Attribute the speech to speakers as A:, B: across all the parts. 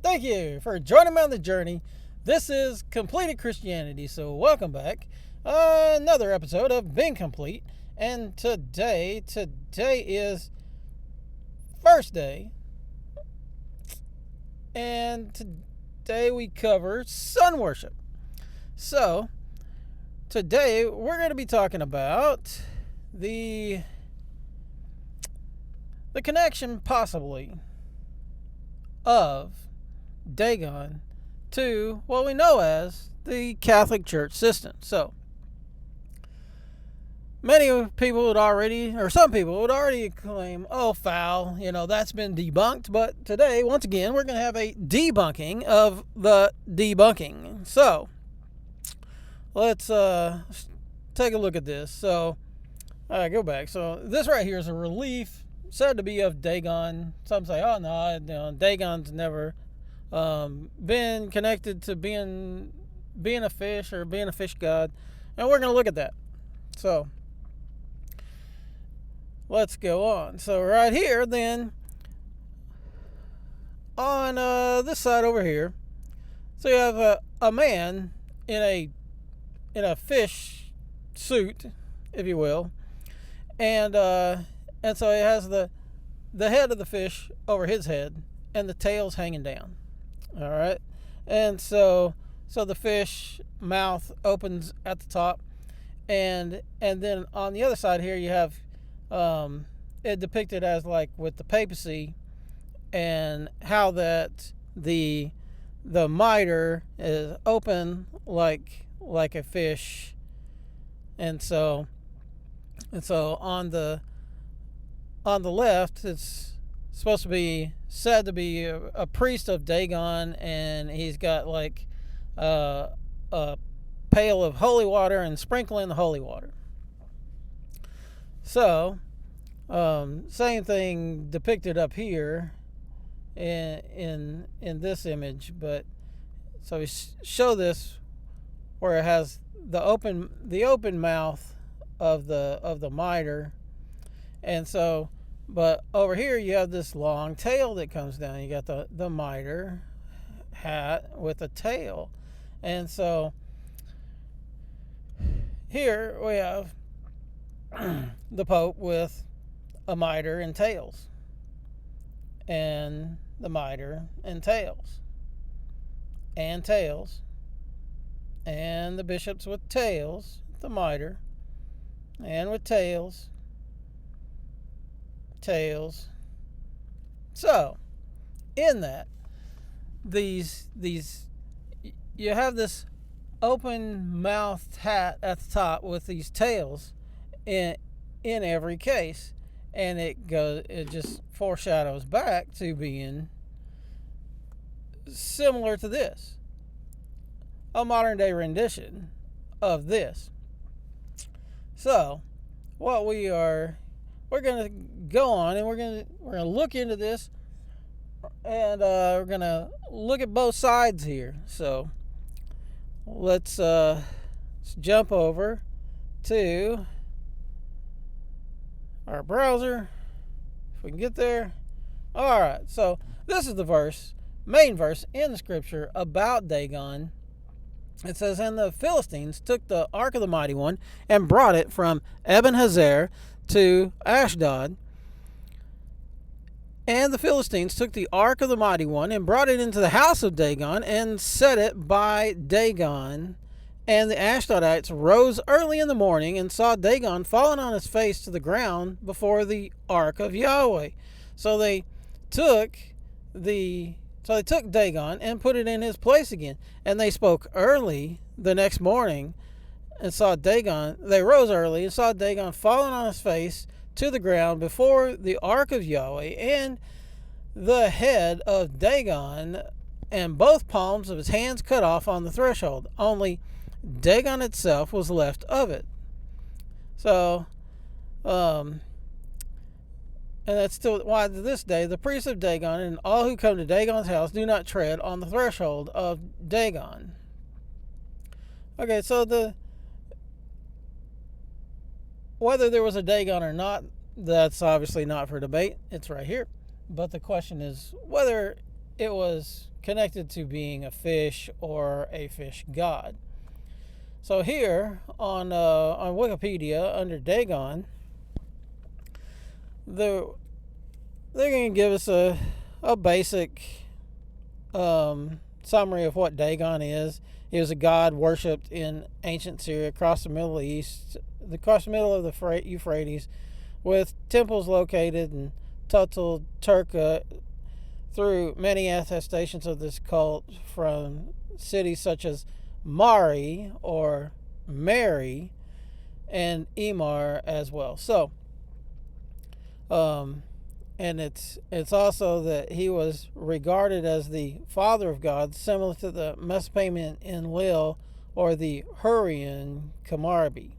A: Thank you for joining me on the journey. This is Completed Christianity, so welcome back. Another episode of Being Complete, and today is first day, and today we cover sun worship. So today we're going to be talking about the connection possibly of Dagon to what we know as the Catholic Church system. So many people would already, or some people would already claim, oh, foul, that's been debunked. But today, once again, we're going to have a debunking of the debunking. So let's take a look at this. So go back. So this right here is a relief said to be of Dagon. Some say, oh no, Dagon's never been connected to being a fish or being a fish god, and we're going to look at that. So let's go on. So right here, then, on this side over here, so you have a man in a fish suit, if you will, and so he has the head of the fish over his head, and the tail's hanging down. All right, and so the fish mouth opens at the top, and then on the other side here you have it depicted as like with the papacy, and how that the mitre is open like a fish, and so on the left it's supposed to be said to be a priest of Dagon, and he's got like a pail of holy water and sprinkling the holy water. So same thing depicted up here in this image, but so we show this where it has the open mouth of the mitre, and so. But over here you have this long tail that comes down. You got the mitre hat with a tail. And so here we have the Pope with a mitre and tails. And the mitre and tails. And tails. And the bishops with tails, the mitre, and with tails. So in that these you have this open mouthed hat at the top with these tails in every case, and it just foreshadows back to being similar to this, a modern day rendition of this. So what we're going to go on, and we're going to look into this, and we're going to look at both sides here. So let's jump over to our browser, if we can get there. All right, so this is the main verse in the scripture about Dagon. It says, and the Philistines took the ark of the mighty one and brought it from Ebenhazer to Ashdod. And the Philistines took the ark of the mighty one and brought it into the house of Dagon and set it by Dagon. And the Ashdodites rose early in the morning and saw Dagon fallen on his face to the ground before the ark of Yahweh. So they took Dagon and put it in his place again. And they spoke early the next morning and saw Dagon. They rose early and saw Dagon fallen on his face to the ground before the ark of Yahweh, and the head of Dagon and both palms of his hands cut off on the threshold. Only Dagon itself was left of it. So, and that's still why to this day the priests of Dagon and all who come to Dagon's house do not tread on the threshold of Dagon. Okay, so whether there was a Dagon or not, that's obviously not for debate. It's right here. But the question is whether it was connected to being a fish or a fish god. So here on Wikipedia under Dagon, they're going to give us a basic summary of what Dagon is. He was a god worshipped in ancient Syria across the Middle East, across the middle of the Euphrates, with temples located in Tutul, Turkey, through many attestations of this cult from cities such as Mari or Mary and Emar as well. So, and it's also that he was regarded as the father of God, similar to the Mesopotamian Enlil or the Hurrian Kamarbi.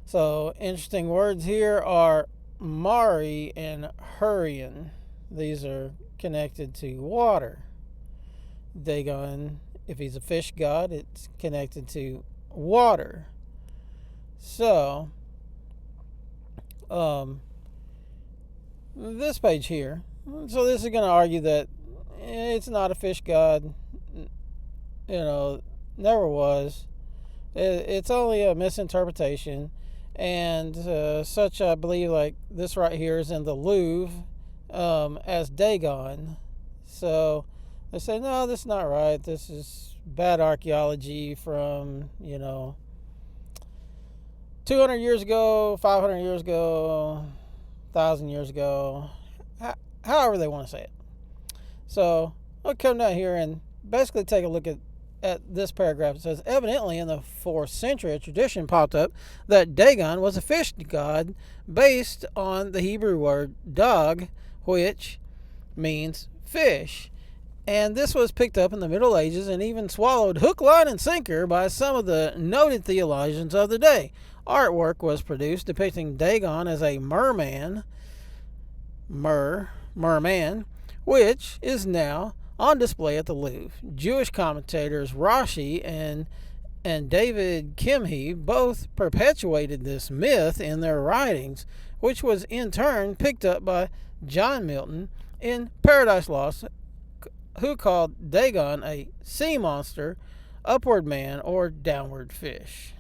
A: So interesting words here are Mari and Hurrian. These are connected to water. Dagon, if he's a fish god, it's connected to water. So, this page here, so this is going to argue that it's not a fish god, never was. It's only a misinterpretation, and such, I believe, like this right here is in the Louvre as Dagon. So they say, no, this is not right. This is bad archaeology from, 200 years ago, 500 years ago, 1,000 years ago, however they want to say it. So I'll come down here and basically take a look at this paragraph. It says, evidently in the 4th century, a tradition popped up that Dagon was a fish god based on the Hebrew word dag, which means fish. And this was picked up in the Middle Ages and even swallowed hook, line, and sinker by some of the noted theologians of the day. Artwork was produced depicting Dagon as a merman, which is now on display at the Louvre. Jewish commentators Rashi and David Kimhi both perpetuated this myth in their writings, which was in turn picked up by John Milton in Paradise Lost, who called Dagon a sea monster, upward man, or downward fish.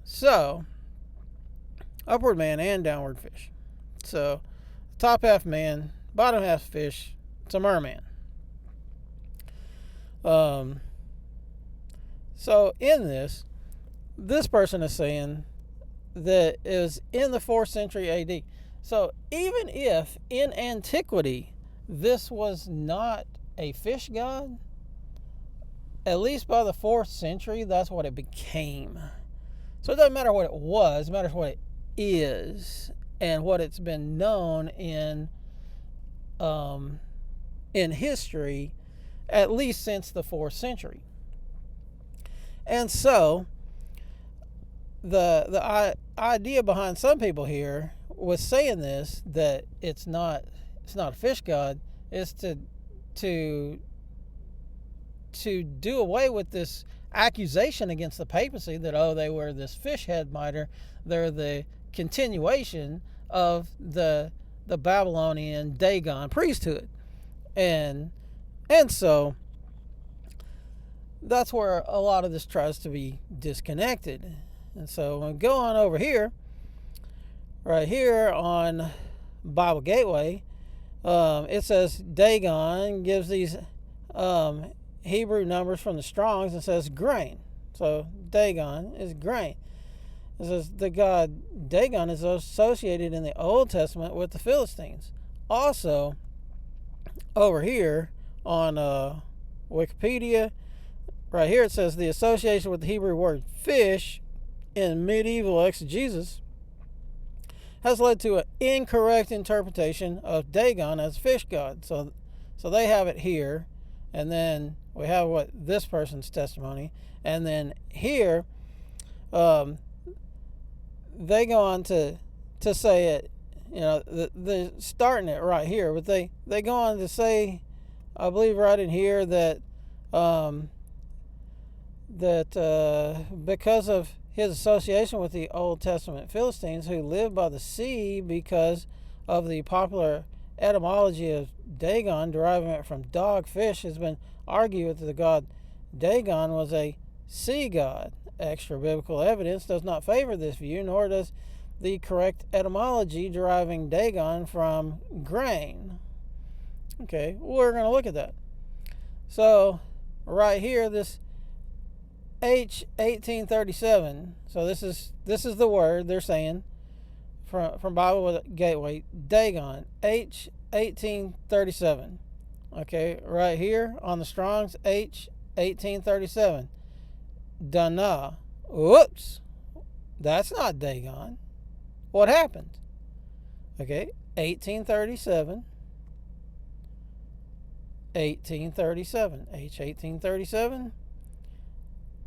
A: So, upward man and downward fish. So, top half man, bottom half fish, it's a merman. So in this person is saying that it was in the 4th century AD. So even if in antiquity this was not a fish god, at least by the 4th century, that's what it became. So it doesn't matter what it was, it matters what it is and what it's been known in history, at least since the 4th century. And so the idea behind some people here was saying this, that it's not a fish god, is to do away with this accusation against the papacy that, they were this fish head miter. They're the continuation of the Babylonian Dagon priesthood. And so that's where a lot of this tries to be disconnected. And so when we go on over here, right here on Bible Gateway, it says Dagon gives these Hebrew numbers from the Strongs and says grain. So Dagon is grain. It says the god Dagon is associated in the Old Testament with the Philistines. Also, over here on Wikipedia, right here it says the association with the Hebrew word fish in medieval exegesis has led to an incorrect interpretation of Dagon as fish god. So they have it here, and then we have what this person's testimony, and then here they go on to say it, they're starting it right here, but they go on to say, I believe right in here, that because of his association with the Old Testament Philistines who lived by the sea because of the popular etymology of Dagon, deriving it from dog fish, has been argued that the god Dagon was a sea god. Extra biblical evidence does not favor this view, nor does the correct etymology deriving Dagon from grain. Okay, we're going to look at that. So, right here, this H1837. So this is the word they're saying from Bible Gateway, Dagon, H1837. Okay, right here on the Strong's H1837. Dana. Whoops. That's not Dagon. What happened? Okay, 1837. 1837. H1837.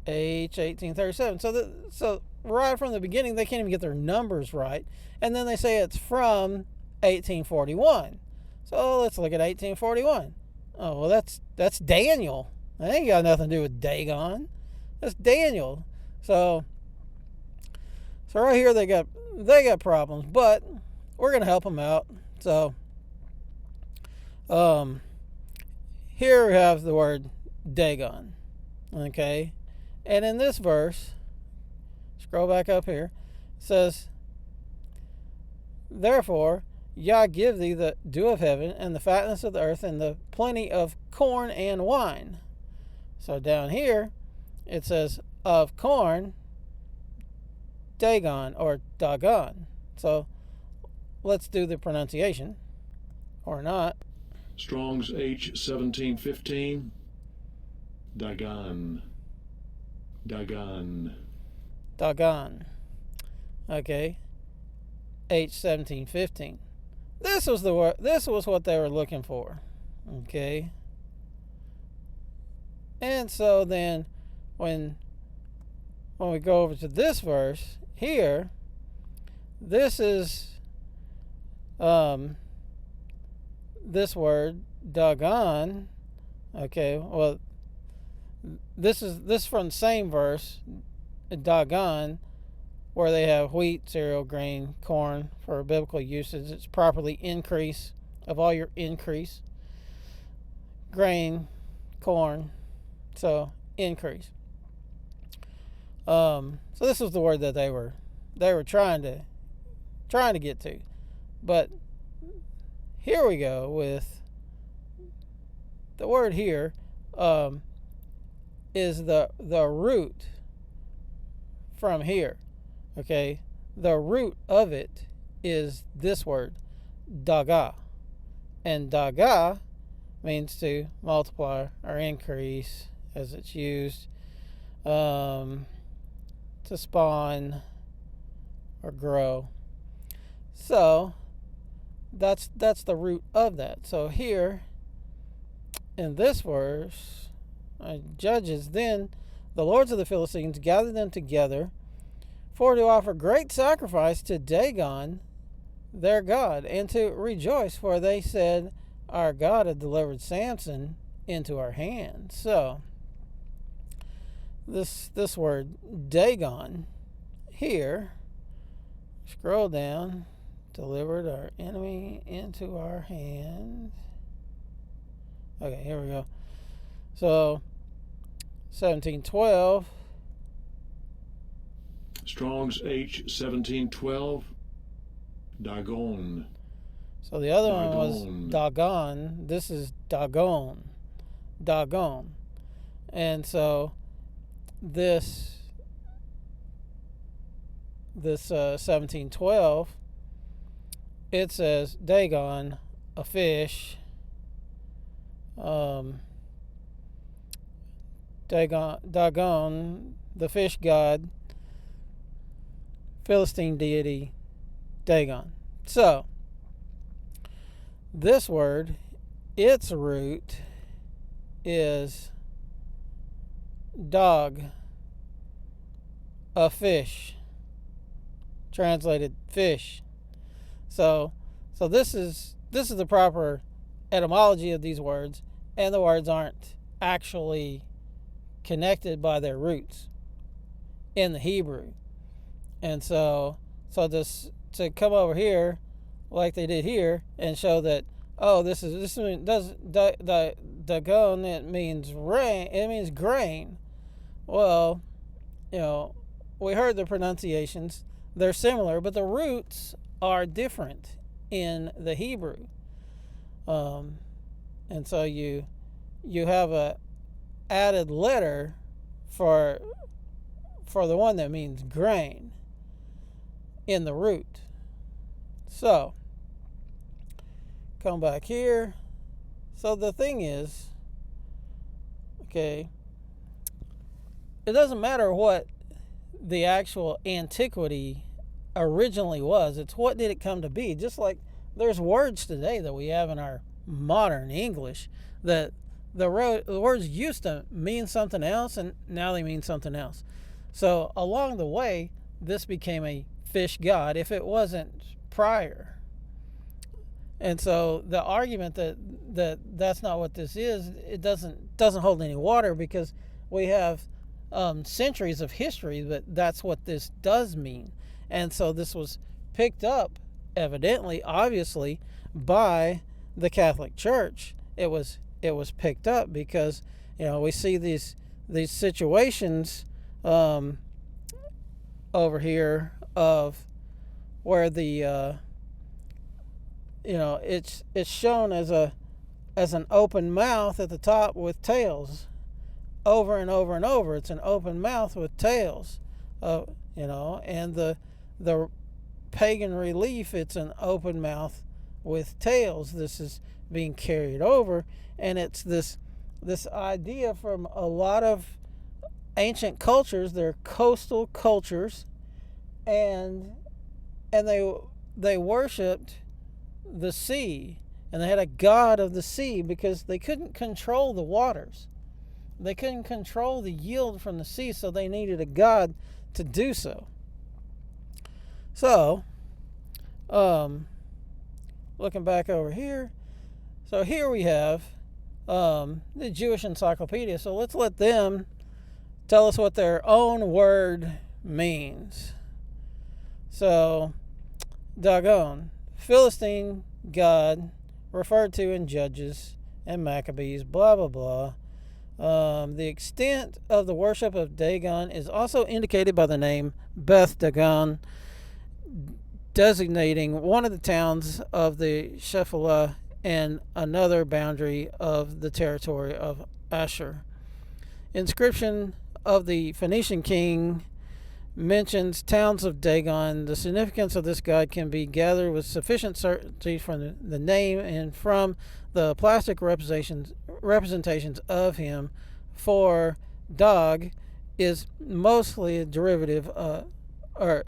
A: H1837. So right from the beginning, they can't even get their numbers right. And then they say it's from 1841. So let's look at 1841. Oh, well, that's Daniel. That ain't got nothing to do with Dagon. That's Daniel. So right here they got problems, but we're gonna help them out. So here we have the word Dagon. Okay, and in this verse, scroll back up here, it says, "Therefore Yah give thee the dew of heaven, and the fatness of the earth, and the plenty of corn and wine." So down here, it says, of corn, Dagon, or Dagon. So let's do the pronunciation, or not.
B: Strong's H1715. Dagon. Dagon.
A: Dagon. Okay. H1715. This was the word. This was what they were looking for. Okay. And so then, when we go over to this verse here, this is this word Dagon. Okay. Well, this is from the same verse, Dagon, where they have wheat, cereal, grain, corn for biblical usage. It's properly increase of all your increase. Grain, corn, so increase. So this was the word that they were trying to get to, but here we go with the word here. Is the root from here. Okay, the root of it is this word, daga, and daga means to multiply or increase, as it's used to spawn or grow. So that's the root of that. So here in this verse, Judges, then the lords of the Philistines gathered them together for to offer great sacrifice to Dagon, their god, and to rejoice, for they said, our God had delivered Samson into our hands. So this word Dagon here, scroll down, delivered our enemy into our hands. Okay, here we go. So 1712.
B: Strong's H1712. Dagon.
A: So the other one was Dagon. This is Dagon. Dagon. And so this 1712, it says Dagon, a fish. Dagon, the fish god, Philistine deity, Dagon. So this word, its root is dog, a fish, translated fish. So this is the proper etymology of these words, and the words aren't actually connected by their roots in the Hebrew. And so this, to come over here like they did here and show that oh, this does Dagon, it means rain, it means grain. Well, you know, we heard the pronunciations. They're similar, but the roots are different in the Hebrew. Um, and so you have a added letter for the one that means grain in the root. So, come back here. So the thing is, okay, it doesn't matter what the actual antiquity originally was. It's what did it come to be. Just like there's words today that we have in our modern English that the words used to mean something else and now they mean something else. So along the way, this became a fish god if it wasn't prior. And so the argument that that's not what this is, it doesn't hold any water, because we have centuries of history that that's what this does mean. And so this was picked up, evidently, obviously, by the Catholic Church. It was picked up because, you know, we see these situations over here of where the you know, it's shown as an open mouth at the top with tails, over and over and over. It's an open mouth with tails, you know, and the pagan relief, it's an open mouth with tails. This is being carried over, and it's this idea from a lot of ancient cultures. They're coastal cultures, and they worshipped the sea, and they had a god of the sea because they couldn't control the waters. They couldn't control the yield from the sea, so they needed a god to do so. So, looking back over here, so here we have the Jewish Encyclopedia. So let's let them tell us what their own word means. So, Dagon, Philistine god, referred to in Judges and Maccabees, blah blah blah. The extent of the worship of Dagon is also indicated by the name Beth Dagon, designating one of the towns of the Shephelah and another boundary of the territory of Asher. Inscription of the Phoenician king mentions towns of Dagon. The significance of this god can be gathered with sufficient certainty from the name and from the plastic representations of him, for Dag is mostly a derivative, or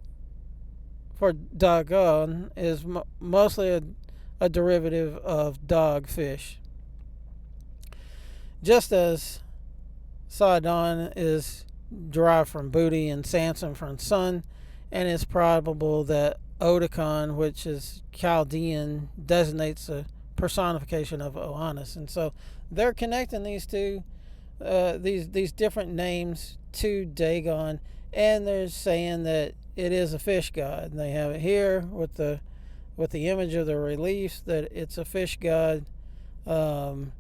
A: for Dagon is mostly a derivative of dog fish. Just as Sidon is derived from booty and Samson from son, and it's probable that Odicon, which is Chaldean, designates a personification of Oannes. And so they're connecting these two, these different names to Dagon, and they're saying that it is a fish god. And they have it here with the image of the reliefs that it's a fish god, and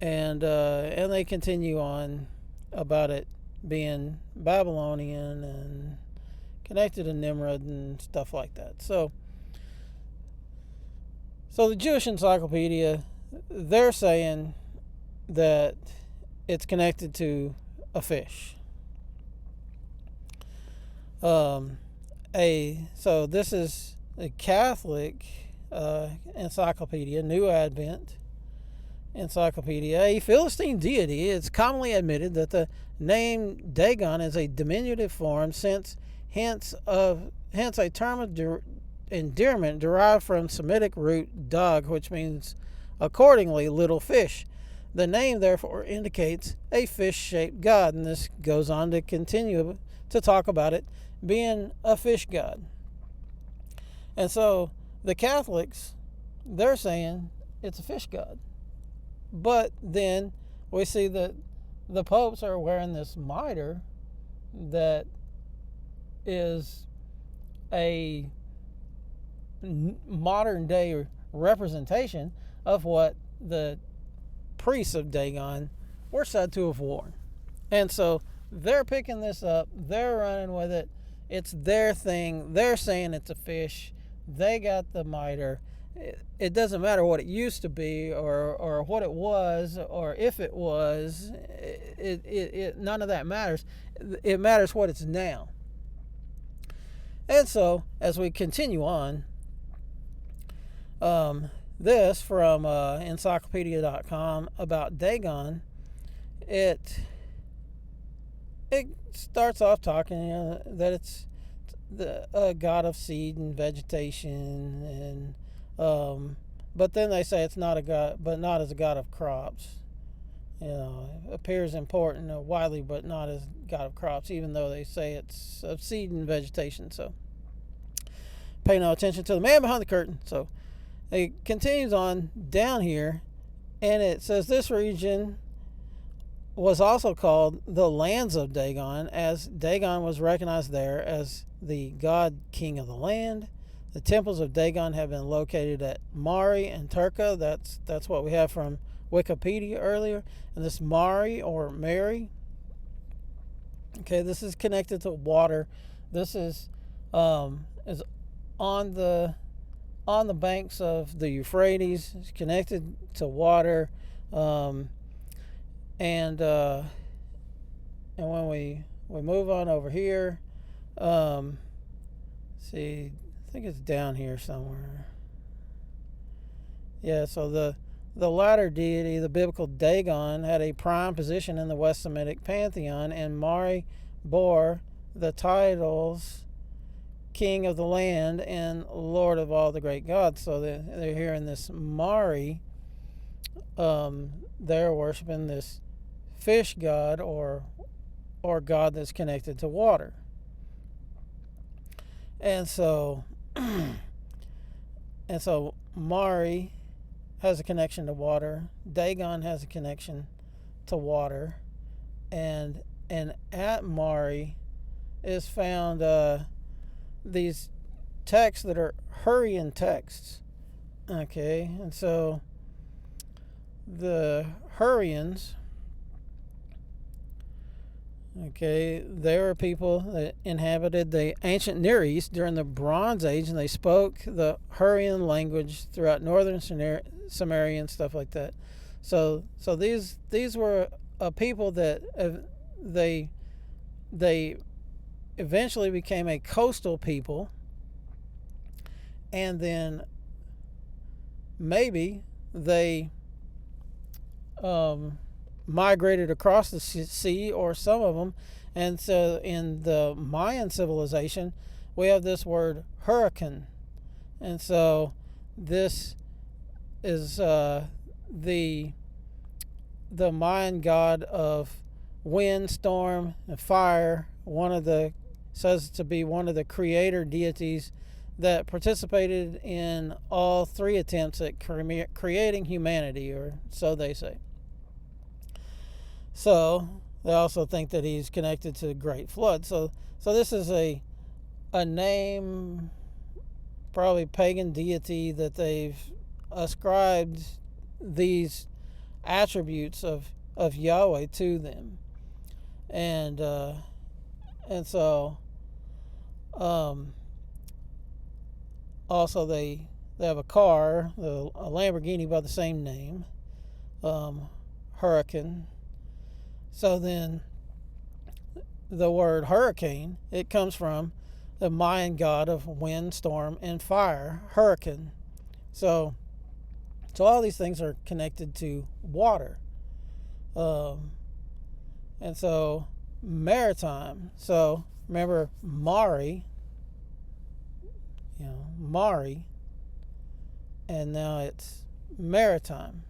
A: they continue on about it being Babylonian and connected to Nimrod and stuff like that. So the Jewish Encyclopedia, they're saying that it's connected to a fish. So this is a Catholic encyclopedia, New Advent Encyclopedia. A Philistine deity, it's commonly admitted that the name Dagon is a diminutive form, hence a term of endearment derived from Semitic root dag, which means accordingly little fish. The name therefore indicates a fish-shaped god, and this goes on to continue to talk about it being a fish god. And so the Catholics, they're saying it's a fish god. But then we see that the popes are wearing this mitre that is a modern day representation of what the priests of Dagon were said to have worn. And so they're picking this up, they're running with it, it's their thing, they're saying it's a fish, they got the mitre. It doesn't matter what it used to be or what it was or if it was, none of that matters. It matters what it's now. And so as we continue on, this from encyclopedia.com about Dagon, it starts off talking, that it's the god of seed and vegetation, and but then they say it's not a god, but not as a god of crops. Appears important widely, but not as god of crops, even though they say it's of seed and vegetation. So pay no attention to the man behind the curtain. So it continues on down here, and it says this region was also called the lands of Dagon, as Dagon was recognized there as the god king of the land. The temples of Dagon have been located at Mari and Turka. That's what we have from Wikipedia earlier. And this Mari or Mary, okay, this is connected to water. This is on the banks of the Euphrates. It's connected to water, and when we move on over here, see, I think it's down here somewhere. Yeah, so the latter deity, the biblical Dagon, had a prime position in the West Semitic pantheon, and Mari bore the titles King of the land and Lord of all the great gods. So they're here in this Mari. They're worshiping this fish god or god that's connected to water. And so Mari has a connection to water. Dagon has a connection to water, and at Mari is found these texts that are Hurrian texts. Okay, and so the Hurrians, okay, they were people that inhabited the ancient Near East during the Bronze Age, and they spoke the Hurrian language throughout northern Samaria and stuff like that. So these were a people that they eventually became a coastal people, and then maybe they migrated across the sea, or some of them. And so in the Mayan civilization, we have this word hurricane, and so this is the Mayan god of wind, storm, and fire. Says to be one of the creator deities that participated in all three attempts at creating humanity, or so they say. So they also think that he's connected to the Great Flood. So this is a name, probably pagan deity, that they've ascribed these attributes of Yahweh to them, and so also they have a car, a Lamborghini by the same name, Hurricane. So then the word hurricane, it comes from the Mayan god of wind, storm, and fire, Hurricane. So all these things are connected to water. And so maritime. So remember Mari, Mari, and now it's maritime.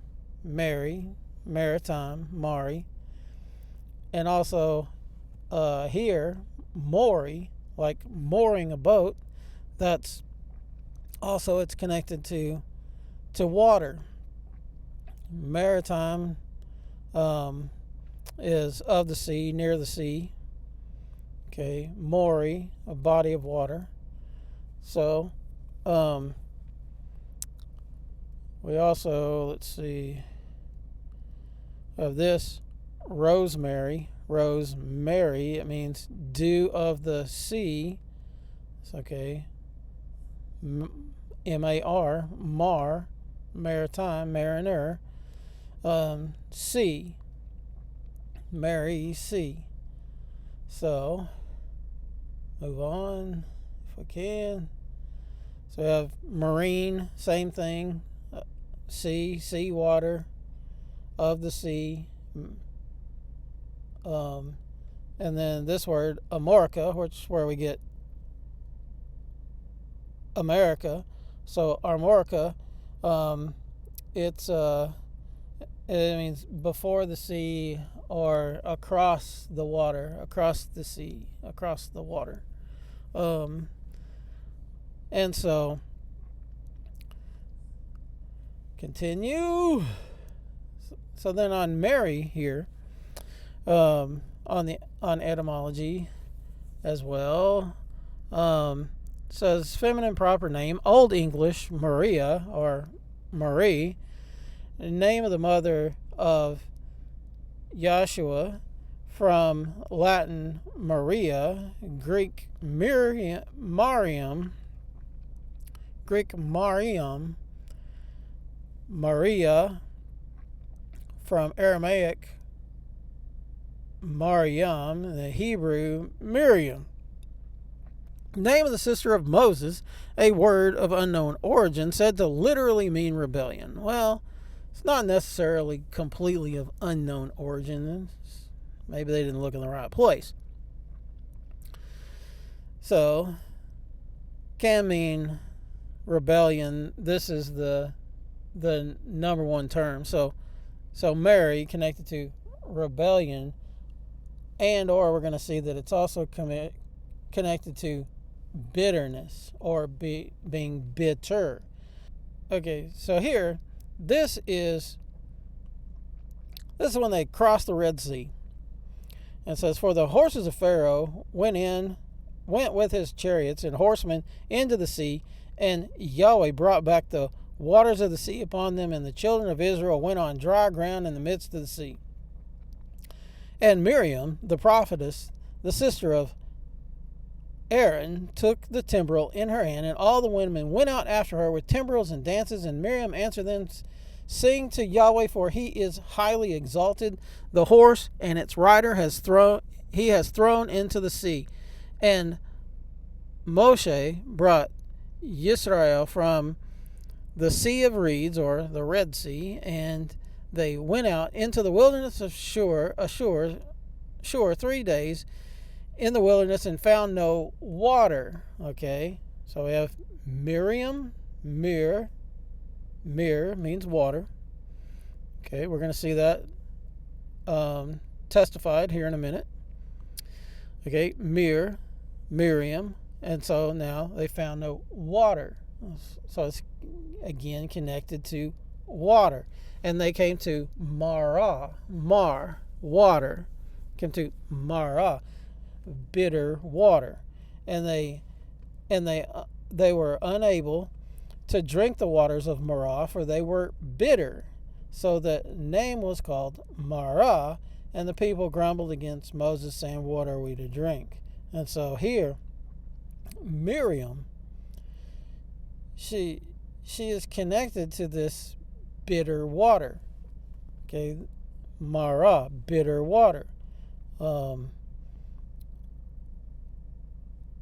A: Mary, maritime, Mari. And also here, Mori, like mooring a boat, that's also, it's connected to water. Maritime is of the sea, near the sea. Okay, Mori, a body of water. So We also, let's see, of this rosemary. Rosemary, it means dew of the sea. It's okay. M-A-R, mar, maritime, mariner, sea, Mary, sea. So, move on if we can. So we have marine, same thing, sea water, of the sea. And then this word, Amorica, which is where we get America. So Armorica, it means before the sea or across the water, across the sea, across the water. And so continue. So then on Mary here, on etymology as well, says feminine proper name, Old English Maria or Marie, the name of the mother of Yahshua, from Latin Maria, Greek Mariam, Maria, from Aramaic Mariam, the Hebrew Miriam. Name of the sister of Moses, a word of unknown origin, said to literally mean rebellion. Well, it's not necessarily completely of unknown origin. Maybe they didn't look in the right place. So, can mean rebellion. This is the number one term. So Mary connected to rebellion, and or we're going to see that it's also connected to bitterness or being bitter. Okay, so here, this is when they crossed the Red Sea. And it says, for the horses of Pharaoh went with his chariots and horsemen into the sea, and Yahweh brought back the waters of the sea upon them, and the children of Israel went on dry ground in the midst of the sea. And Miriam, the prophetess, the sister of Aaron, took the timbrel in her hand, and all the women went out after her with timbrels and dances. And Miriam answered them, sing to Yahweh, for he is highly exalted. The horse and its rider has thrown into the sea. And Moshe brought Yisrael from the Sea of Reeds, or the Red Sea, and they went out into the wilderness of Shur 3 days in the wilderness, and found no water. Okay, so we have Miriam, Mir means water. Okay, we're going to see that testified here in a minute. Okay, Miriam, and so now they found no water. So it's again connected to water. And they came to Marah, water. Came to Marah, bitter water. And they were unable to drink the waters of Marah, for they were bitter. So the name was called Marah, and the people grumbled against Moses, saying, what are we to drink? And so here, Miriam, she is connected to this bitter water. Okay, Marah, bitter water.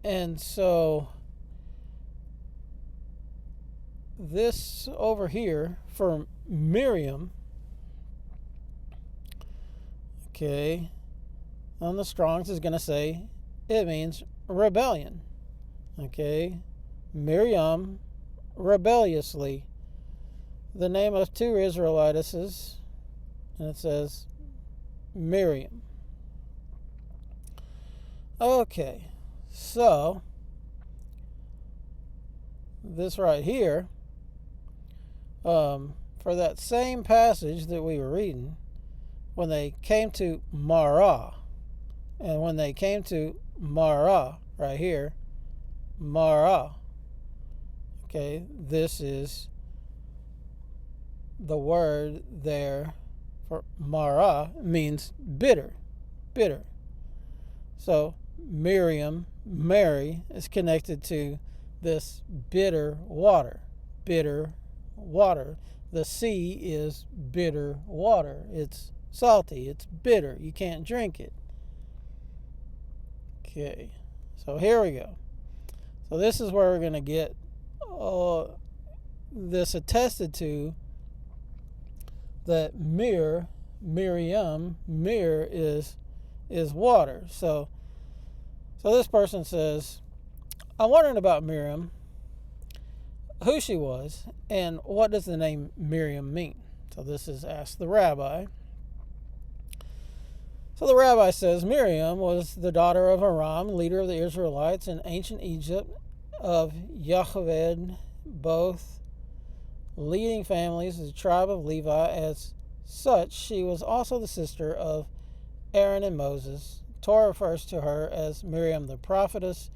A: And so this over here for Miriam, okay, on the Strong's is going to say it means rebellion. Okay, Miriam, rebelliously. The name of 2 Israelitesses, and it says Miriam. Okay, so this right here, for that same passage that we were reading, when they came to Marah, and when they came to Marah, right here, Marah, okay, this is the word there for Mara means bitter, bitter. So Miriam, Mary, is connected to this bitter water, bitter water. The sea is bitter water. It's salty, it's bitter. You can't drink it. Okay, so here we go. So this is where we're going to get this attested to, that Miriam, mir is water. So this person says, I'm wondering about Miriam, who she was, and what does the name Miriam mean? So this is asked the rabbi. So the rabbi says, Miriam was the daughter of Aram, leader of the Israelites in ancient Egypt, of Yocheved, both leading families of the tribe of Levi. As such, she was also the sister of Aaron and Moses. Torah refers to her as Miriam the prophetess,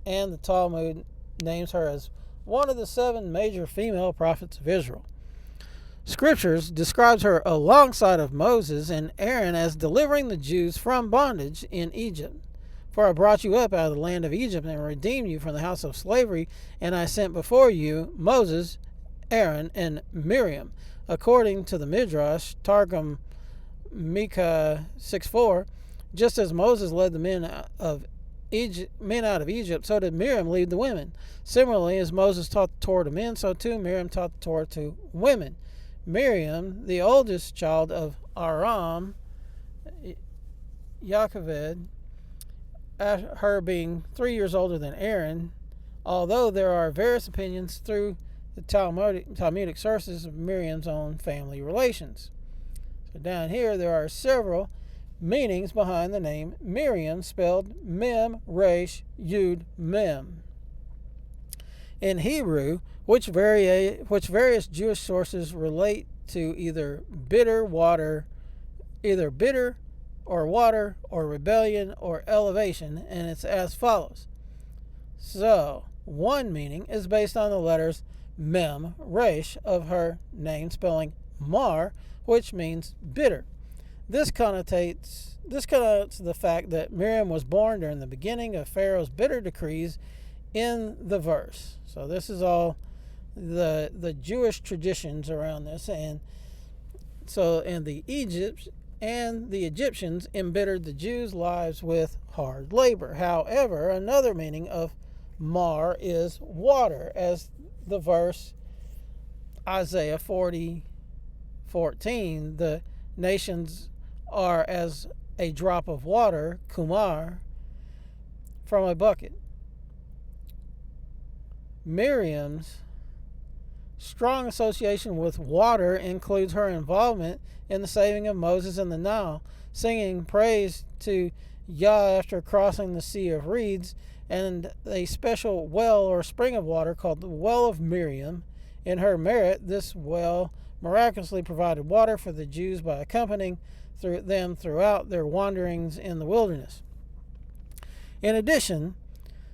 A: and the Talmud names her as one of the 7 major female prophets of Israel. Scriptures describes her alongside of Moses and Aaron as delivering the Jews from bondage in Egypt. For I brought you up out of the land of Egypt and redeemed you from the house of slavery, and I sent before you Moses, Aaron, and Miriam. According to the Midrash, Targum Micah 6:4, just as Moses led the men out of Egypt, so did Miriam lead the women. Similarly, as Moses taught the Torah to men, so too Miriam taught the Torah to women. Miriam, the oldest child of Aram, Yocheved, her being 3 years older than Aaron, although there are various opinions through the Talmudic sources of Miriam's own family relations. So down here there are several meanings behind the name Miriam, spelled Mem, Resh, Yud, Mem. In Hebrew, which various Jewish sources relate to either bitter water or rebellion or elevation, and it's as follows. So, one meaning is based on the letters Mem, Resh of her name, spelling Mar, which means bitter. This connotes the fact that Miriam was born during the beginning of Pharaoh's bitter decrees in the verse. So this is all the Jewish traditions around this, and the Egyptians embittered the Jews' lives with hard labor. However, another meaning of Mar is water, as the verse Isaiah 40:14, the nations are as a drop of water, kumar, from a bucket. Miriam's strong association with water includes her involvement in the saving of Moses in the Nile, singing praise to Yah after crossing the Sea of Reeds, and a special well or spring of water called the Well of Miriam. In her merit, this well miraculously provided water for the Jews by accompanying them throughout their wanderings in the wilderness. In addition,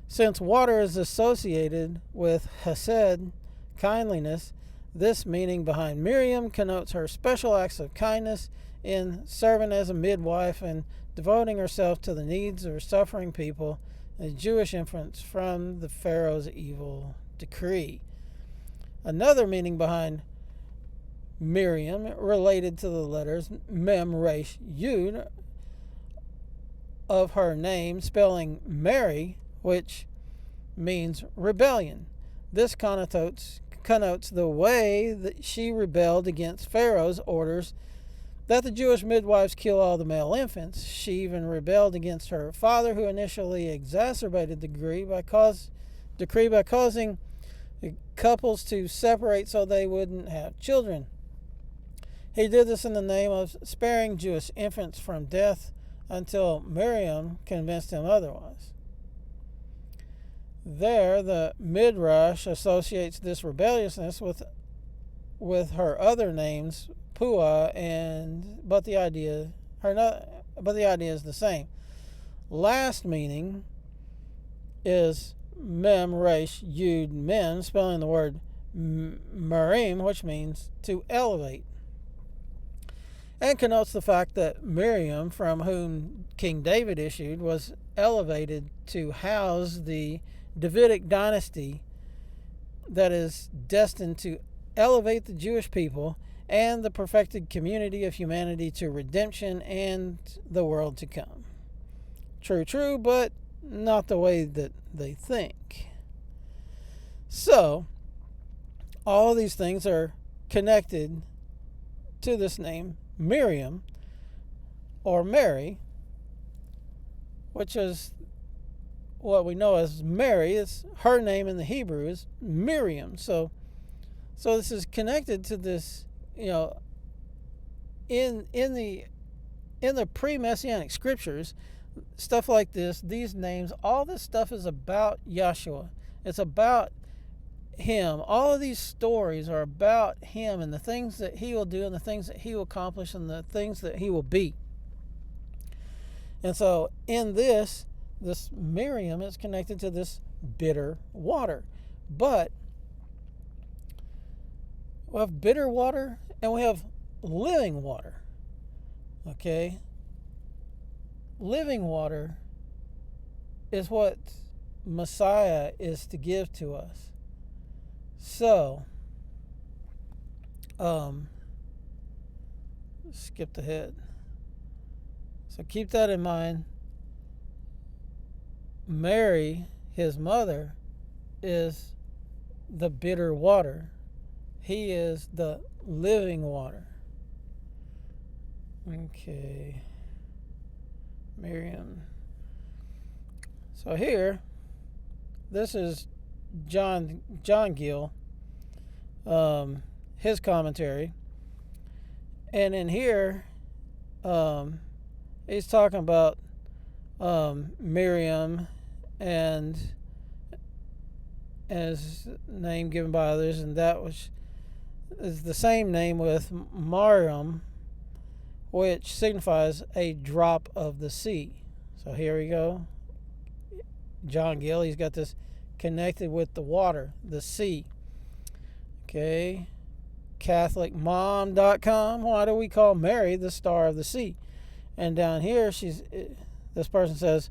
A: since water is associated with hesed, kindliness, this meaning behind Miriam connotes her special acts of kindness in serving as a midwife and devoting herself to the needs of her suffering people, a Jewish inference from the Pharaoh's evil decree. Another meaning behind Miriam related to the letters Mem, Resh, Yud of her name, spelling Mary, which means rebellion. This connotes the way that she rebelled against Pharaoh's orders that the Jewish midwives kill all the male infants. She even rebelled against her father, who initially exacerbated the decree by causing the couples to separate so they wouldn't have children. He did this in the name of sparing Jewish infants from death until Miriam convinced him otherwise. There, the Midrash associates this rebelliousness with her other names, Puah, but the idea is the same. Last meaning is Mem, Resh, Yud, Mem, spelling the word Merim, which means to elevate, and connotes the fact that Miriam, from whom King David issued, was elevated to house the Davidic dynasty that is destined to elevate the Jewish people and the perfected community of humanity to redemption and the world to come. True, but not the way that they think. So, all of these things are connected to this name, Miriam, or Mary, which is what we know as Mary. Is her name in the Hebrew is Miriam. So this is connected to this, in the pre-Messianic scriptures, stuff like this, these names, all this stuff is about Yahshua. It's about him. All of these stories are about him and the things that he will do and the things that he will accomplish and the things that he will be. And so in this Miriam is connected to this bitter water. But we have bitter water and we have living water. Okay? Living water is what Messiah is to give to us. So, skipped ahead. So keep that in mind. Mary, his mother, is the bitter water. He is the living water. Okay. Miriam. So here, this is John Gill, his commentary, and in here, he's talking about Miriam and as name given by others, and that is the same name with Mariam, which signifies a drop of the sea. So here we go. John Gill, he's got this connected with the water, the sea. Okay. CatholicMom.com. Why do we call Mary the Star of the Sea? And down here, this person says,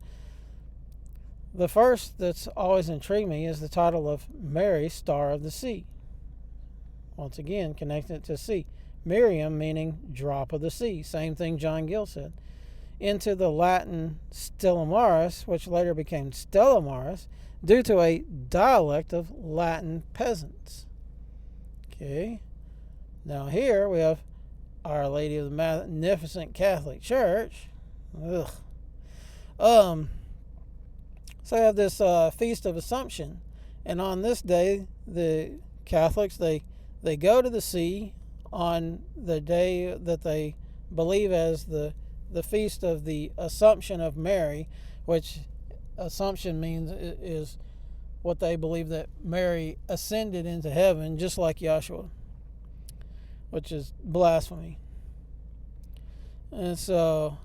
A: the first that's always intrigued me is the title of Mary, Star of the Sea. Once again, connecting it to sea. Miriam meaning drop of the sea. Same thing John Gill said. Into the Latin Stella Maris, which later became Stella Maris, due to a dialect of Latin peasants. Okay. Now here we have Our Lady of the Magnificent Catholic Church. Ugh. So I have this Feast of Assumption, and on this day, the Catholics they go to the sea on the day that they believe as the Feast of the Assumption of Mary, which Assumption means is what they believe that Mary ascended into heaven, just like Yahshua, which is blasphemy. And so,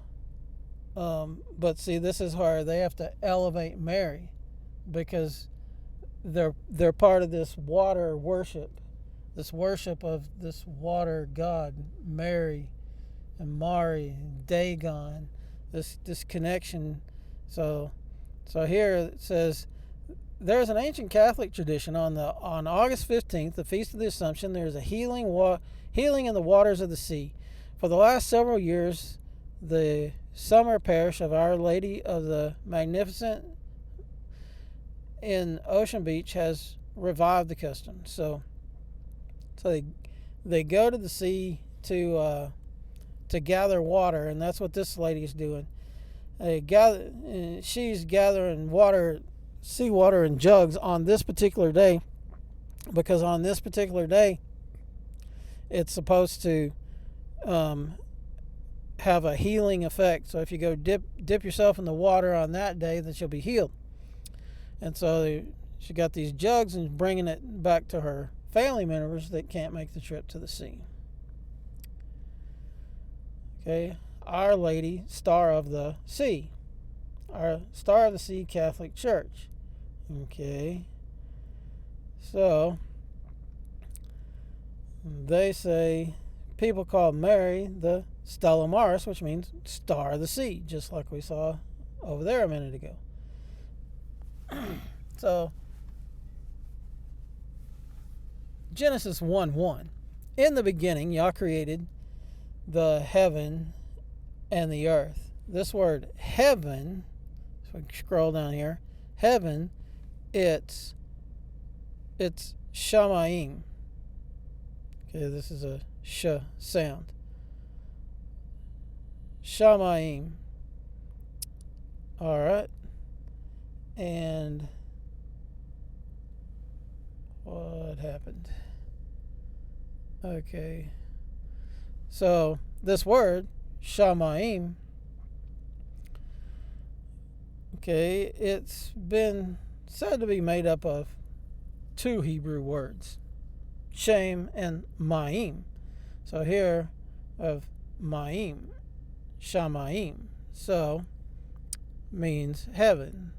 A: but see, this is where they have to elevate Mary, because they're part of this water worship, this worship of this water god, Mary and Mari and Dagon, this connection. So here it says, there's an ancient Catholic tradition on August 15th, the Feast of the Assumption. There's a healing in the waters of the sea. For the last several years, the summer parish of Our Lady of the Magnificent in Ocean Beach has revived the custom. So they go to the sea to gather water, and that's what this lady is doing. She's gathering seawater in jugs on this particular day, because on this particular day it's supposed to have a healing effect. So if you go dip yourself in the water on that day, then you'll be healed. And so she got these jugs and bringing it back to her family members that can't make the trip to the sea. Okay, Our Lady, Star of the Sea. Our Star of the Sea Catholic Church. Okay, so they say people call Mary the Stella Maris, which means star of the sea, just like we saw over there a minute ago. So, Genesis 1:1. In the beginning, Yah created the heaven and the earth. This word heaven, so we can scroll down here, heaven, it's shamayim. Okay, this is a sh sound. Shamayim. All right. And what happened? Okay. So this word, shamayim, okay, it's been said to be made up of two Hebrew words, shem and ma'im. So here of ma'im, shamayim, so means heaven.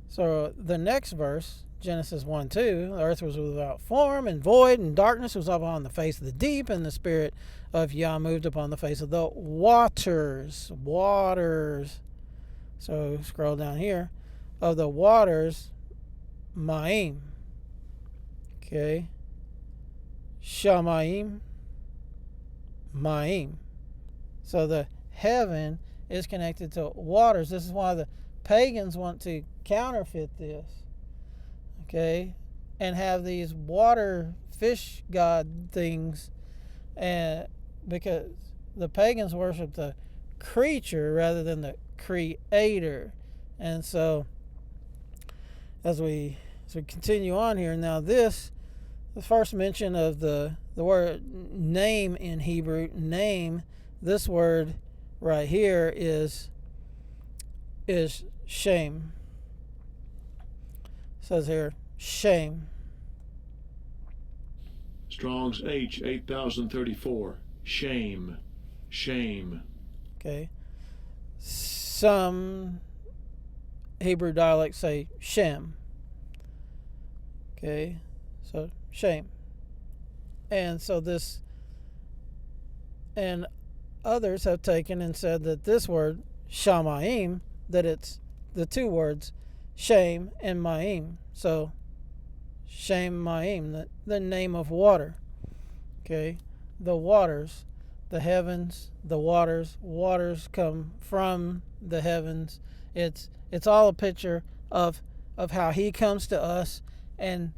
A: So the next verse, Genesis 1:2, the earth was without form and void, and darkness was upon the face of the deep, and the Spirit of Yah moved upon the face of the waters. Waters. So scroll down here. Of the waters, ma'im. Okay. Shamayim, ma'im. So the heaven is connected to waters. This is why the pagans want to counterfeit this. Okay, and have these water fish god things, and because the pagans worship the creature rather than the creator. And so as we continue on here, now the first mention of the word name in Hebrew, name, this word right here is shame. Says here, shame.
B: Strong's H 8034. Shame. Shame.
A: Okay. Some Hebrew dialects say shem. Okay. So shame. And so this, and others have taken and said that this word, shamayim, that it's the two words, shame and ma'im. So shame, ma'im, the name of water. Okay, the waters, the heavens, the waters. Waters come from the heavens. It's all a picture of how He comes to us, and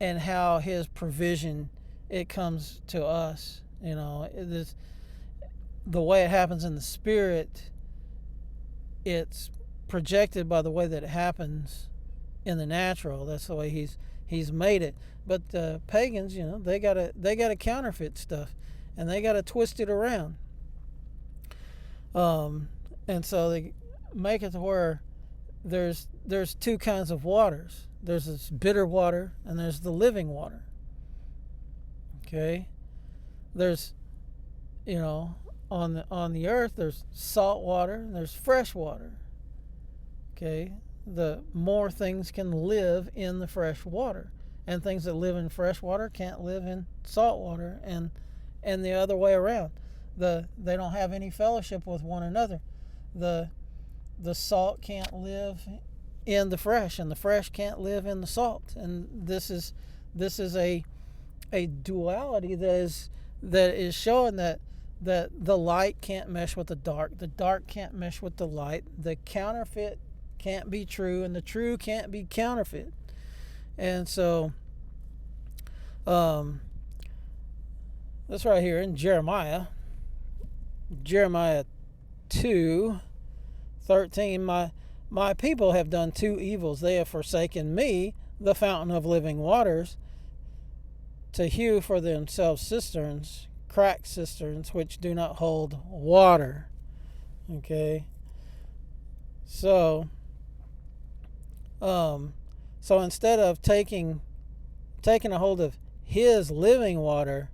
A: how His provision, it comes to us. You know, the way it happens in the spirit, it's projected by the way that it happens in the natural. That's the way he's made it. But the pagans, you know, they gotta counterfeit stuff, and they gotta twist it around. And so they make it to where there's two kinds of waters. There's this bitter water, and there's the living water. Okay, there's, you know, on the earth, there's salt water and there's fresh water. Okay, the more things can live in the fresh water, and things that live in fresh water can't live in salt water, and the other way around. They don't have any fellowship with one another. The salt can't live in the fresh, and the fresh can't live in the salt. And this is a duality that is showing that the light can't mesh with the dark can't mesh with the light, the counterfeit can't be true, and the true can't be counterfeit. And so this right here in Jeremiah 2:13, my people have done two evils. They have forsaken me, the fountain of living waters, to hew for themselves cisterns, cracked cisterns, which do not hold water. Okay, so instead of taking a hold of His living water,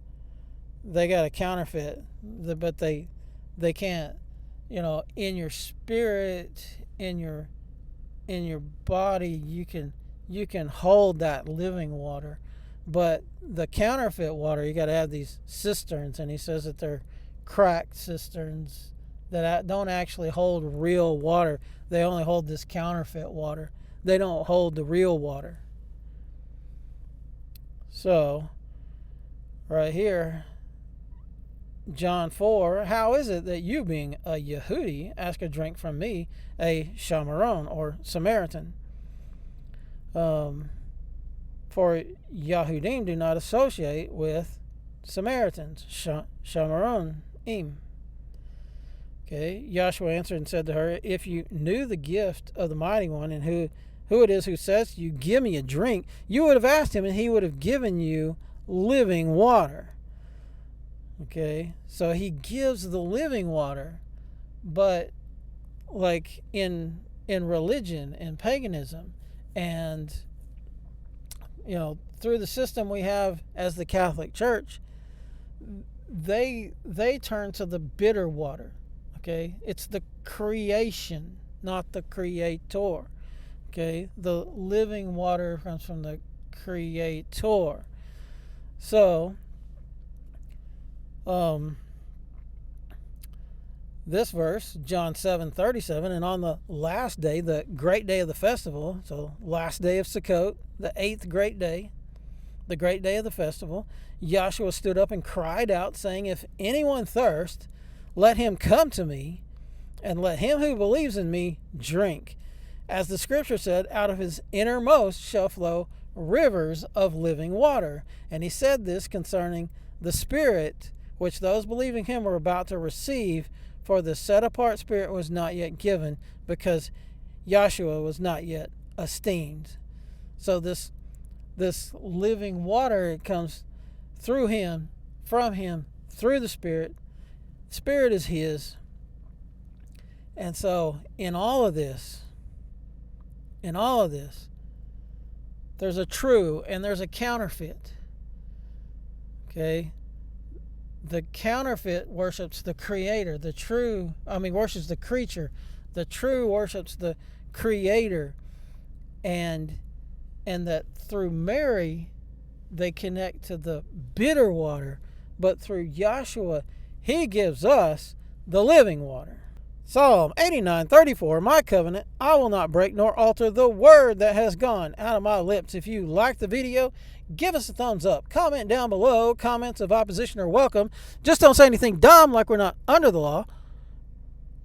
A: they got a counterfeit. But they can't, you know, in your spirit, in your body, you can hold that living water. But the counterfeit water, you got to have these cisterns, and he says that they're cracked cisterns that don't actually hold real water. They only hold this counterfeit water. They don't hold the real water. So, right here, John 4, how is it that you, being a Yehudi, ask a drink from me, a Shamaron, or Samaritan? For Yahudim do not associate with Samaritans, Shamaronim. Okay, Joshua answered and said to her, if you knew the gift of the Mighty One and who it is who says to you, give me a drink, you would have asked him and he would have given you living water. Okay, so he gives the living water, but like in religion and paganism, and through the system we have as the Catholic Church, they turn to the bitter water. Okay, it's the creation, not the creator. Okay, the living water comes from the creator. So this verse, John 7:37, and on the last day, the great day of the festival, so last day of Sukkot, the 8th great day, the great day of the festival, Joshua stood up and cried out, saying, if anyone thirst, let him come to me, and let him who believes in me drink. As the scripture said, out of his innermost shall flow rivers of living water. And he said this concerning the Spirit, which those believing him were about to receive, for the set-apart Spirit was not yet given, because Joshua was not yet esteemed. So this living water, it comes through him, from him, through the Spirit. Spirit is his. And so in all of this, there's a true and there's a counterfeit. Okay? The counterfeit worships the creator. The true, worships the creature. The true worships the creator. And that through Mary, they connect to the bitter water. But through Joshua, he gives us the living water. Psalm 89:34, my covenant I will not break nor alter the word that has gone out of my lips. If you like the video, give us a thumbs up. Comment down below. Comments of opposition are welcome. Just don't say anything dumb like we're not under the law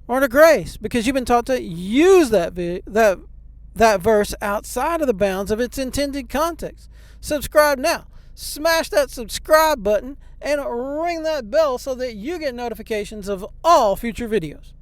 A: or under grace, because you've been taught to use that verse outside of the bounds of its intended context. Subscribe now. Smash that subscribe button and ring that bell so that you get notifications of all future videos.